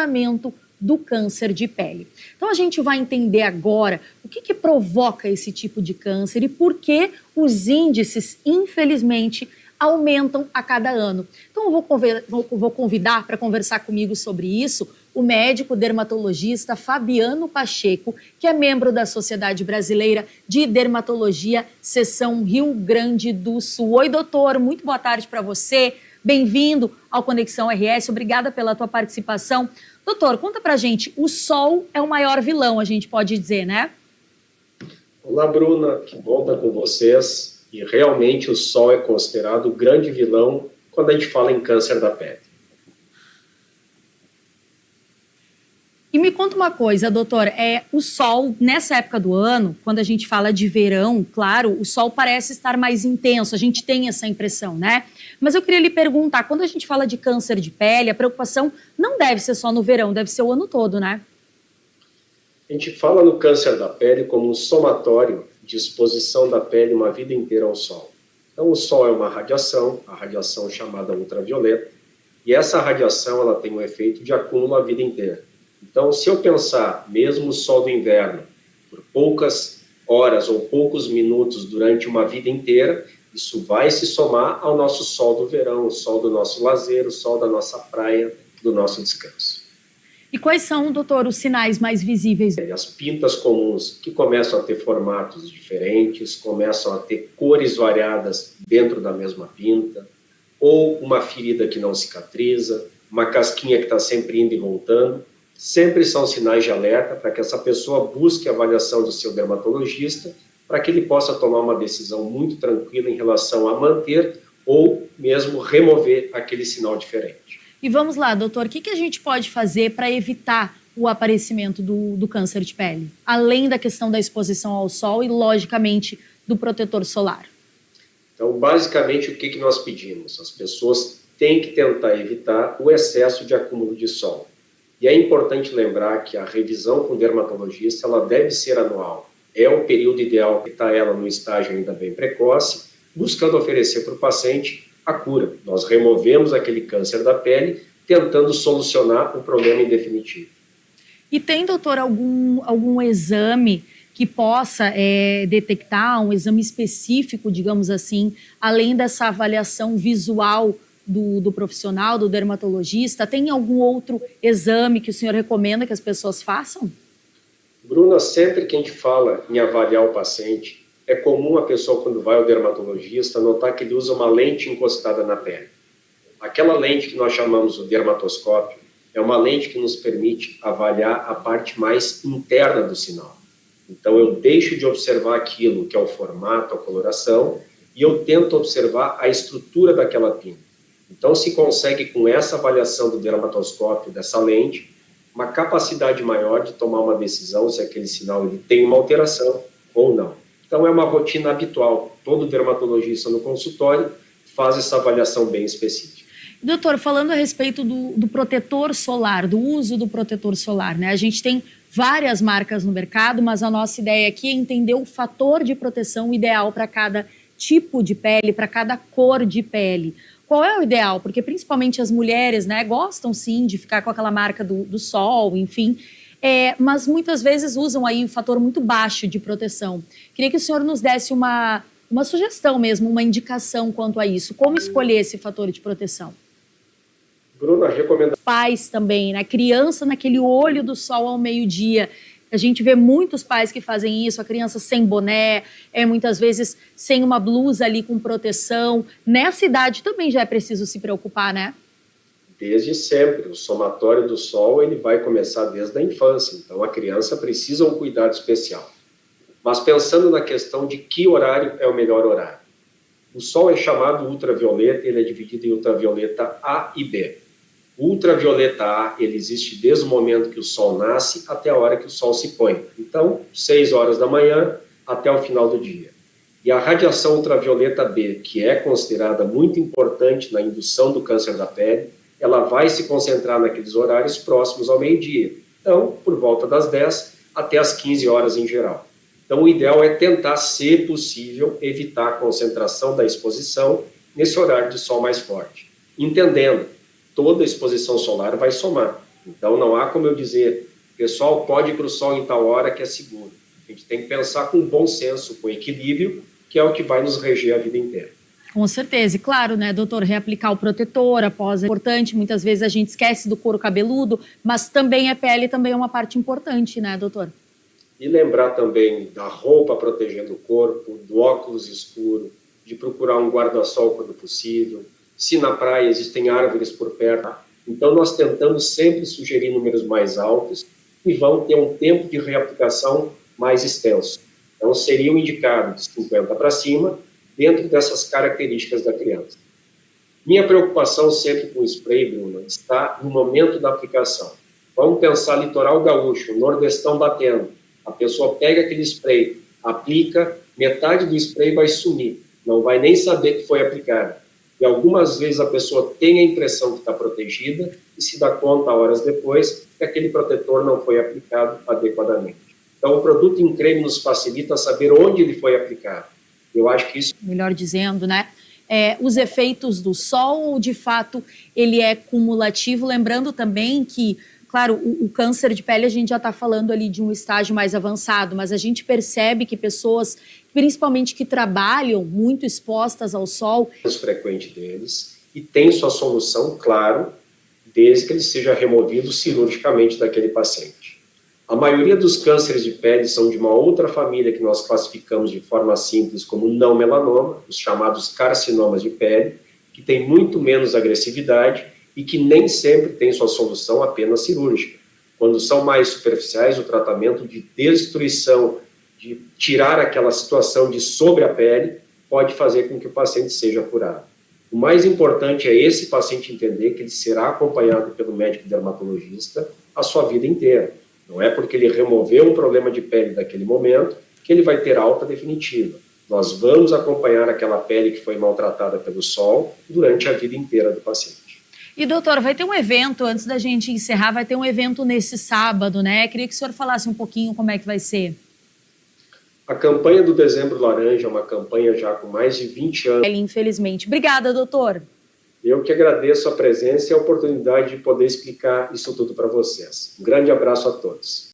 tratamento do câncer de pele. Então a gente vai entender agora o que provoca esse tipo de câncer e por que os índices, infelizmente, aumentam a cada ano. Então eu vou convidar para conversar comigo sobre isso o médico dermatologista Fabiano Pacheco, que é membro da Sociedade Brasileira de Dermatologia, seção Rio Grande do Sul. Oi, doutor, muito boa tarde para você. Bem-vindo ao Conexão RS, obrigada pela tua participação. Doutor, conta pra gente, o sol é o maior vilão, a gente pode dizer, né? Olá, Bruna, que bom estar com vocês. E realmente o sol é considerado o grande vilão quando a gente fala em câncer da pele. E me conta uma coisa, doutor, o sol, nessa época do ano, quando a gente fala de verão, claro, o sol parece estar mais intenso, a gente tem essa impressão, né? Mas eu queria lhe perguntar, quando a gente fala de câncer de pele, a preocupação não deve ser só no verão, deve ser o ano todo, né? A gente fala no câncer da pele como um somatório de exposição da pele uma vida inteira ao sol. Então o sol é uma radiação, a radiação chamada ultravioleta, e essa radiação ela tem um efeito de acúmulo a vida inteira. Então, se eu pensar, mesmo o sol do inverno, por poucas horas ou poucos minutos durante uma vida inteira, isso vai se somar ao nosso sol do verão, o sol do nosso lazer, o sol da nossa praia, do nosso descanso. E quais são, doutor, os sinais mais visíveis? As pintas comuns, que começam a ter formatos diferentes, começam a ter cores variadas dentro da mesma pinta, ou uma ferida que não cicatriza, uma casquinha que está sempre indo e voltando, sempre são sinais de alerta para que essa pessoa busque a avaliação do seu dermatologista para que ele possa tomar uma decisão muito tranquila em relação a manter ou mesmo remover aquele sinal diferente. E vamos lá, doutor, o que a gente pode fazer para evitar o aparecimento do câncer de pele? Além da questão da exposição ao sol e, logicamente, do protetor solar. Então, basicamente, o que nós pedimos? As pessoas têm que tentar evitar o excesso de acúmulo de sol. E é importante lembrar que a revisão com o dermatologista ela deve ser anual. É o período ideal que está ela no estágio ainda bem precoce, buscando oferecer para o paciente a cura. Nós removemos aquele câncer da pele, tentando solucionar o problema em definitivo. E tem, doutor, algum exame que possa detectar, um exame específico, digamos assim, além dessa avaliação visual do profissional, do dermatologista? Tem algum outro exame que o senhor recomenda que as pessoas façam? Bruna, sempre que a gente fala em avaliar o paciente, é comum a pessoa, quando vai ao dermatologista, notar que ele usa uma lente encostada na pele. Aquela lente que nós chamamos de dermatoscópio é uma lente que nos permite avaliar a parte mais interna do sinal. Então eu deixo de observar aquilo que é o formato, a coloração, e eu tento observar a estrutura daquela pinta. Então se consegue, com essa avaliação do dermatoscópio, dessa lente, uma capacidade maior de tomar uma decisão se aquele sinal ele tem uma alteração ou não. Então é uma rotina habitual. Todo dermatologista no consultório faz essa avaliação bem específica. Doutor, falando a respeito do protetor solar, do uso do protetor solar, né? A gente tem várias marcas no mercado, mas a nossa ideia aqui é entender o fator de proteção ideal para cada tipo de pele, para cada cor de pele. Qual é o ideal? Porque principalmente as mulheres, né, gostam sim de ficar com aquela marca do sol, enfim, mas muitas vezes usam aí um fator muito baixo de proteção. Queria que o senhor nos desse uma sugestão mesmo, uma indicação quanto a isso. Como escolher esse fator de proteção? Bruna, recomenda. Pais também, né? Criança naquele olho do sol ao meio-dia. A gente vê muitos pais que fazem isso, a criança sem boné, muitas vezes sem uma blusa ali com proteção. Nessa idade também já é preciso se preocupar, né? Desde sempre. O somatório do sol ele vai começar desde a infância. Então a criança precisa um cuidado especial. Mas pensando na questão de que horário é o melhor horário. O sol é chamado ultravioleta, ele é dividido em ultravioleta A e B. O ultravioleta A, ele existe desde o momento que o sol nasce até a hora que o sol se põe. Então, 6 horas da manhã até o final do dia. E a radiação ultravioleta B, que é considerada muito importante na indução do câncer da pele, ela vai se concentrar naqueles horários próximos ao meio-dia. Então, por volta das 10 até as 15 horas em geral. Então, o ideal é tentar, se possível, evitar a concentração da exposição nesse horário de sol mais forte. Entendendo, toda exposição solar vai somar. Então, não há como eu dizer, pessoal, pode ir para o sol em tal hora que é seguro. A gente tem que pensar com bom senso, com equilíbrio, que é o que vai nos reger a vida inteira. Com certeza. E claro, né, doutor, reaplicar o protetor após é importante. Muitas vezes a gente esquece do couro cabeludo, mas também a pele também é uma parte importante, né, doutor? E lembrar também da roupa protegendo o corpo, do óculos escuro, de procurar um guarda-sol quando possível. Se na praia existem árvores por perto, então nós tentamos sempre sugerir números mais altos e vão ter um tempo de reaplicação mais extenso. Então seria o indicado de 50 para cima, dentro dessas características da criança. Minha preocupação sempre com o spray, Bruna, está no momento da aplicação. Vamos pensar litoral gaúcho, nordestão batendo. A pessoa pega aquele spray, aplica, metade do spray vai sumir, não vai nem saber que foi aplicado. E algumas vezes a pessoa tem a impressão que está protegida e se dá conta horas depois que aquele protetor não foi aplicado adequadamente. Então o produto em creme nos facilita saber onde ele foi aplicado. Eu acho que isso... Melhor dizendo, né? Os efeitos do sol, de fato, ele é cumulativo. Lembrando também que, claro, o câncer de pele a gente já está falando ali de um estágio mais avançado, mas a gente percebe que pessoas, principalmente que trabalham muito expostas ao sol... É frequente deles e tem sua solução, claro, desde que ele seja removido cirurgicamente daquele paciente. A maioria dos cânceres de pele são de uma outra família que nós classificamos de forma simples como não melanoma, os chamados carcinomas de pele, que tem muito menos agressividade e que nem sempre tem sua solução apenas cirúrgica. Quando são mais superficiais, o tratamento de destruição, de tirar aquela situação de sobre a pele, pode fazer com que o paciente seja curado. O mais importante é esse paciente entender que ele será acompanhado pelo médico dermatologista a sua vida inteira. Não é porque ele removeu um problema de pele naquele momento que ele vai ter alta definitiva. Nós vamos acompanhar aquela pele que foi maltratada pelo sol durante a vida inteira do paciente. E, doutor, vai ter um evento, antes da gente encerrar, vai ter um evento nesse sábado, né? Queria que o senhor falasse um pouquinho como é que vai ser. A campanha do Dezembro Laranja é uma campanha já com mais de 20 anos. Infelizmente. Obrigada, doutor. Eu que agradeço a presença e a oportunidade de poder explicar isso tudo para vocês. Um grande abraço a todos.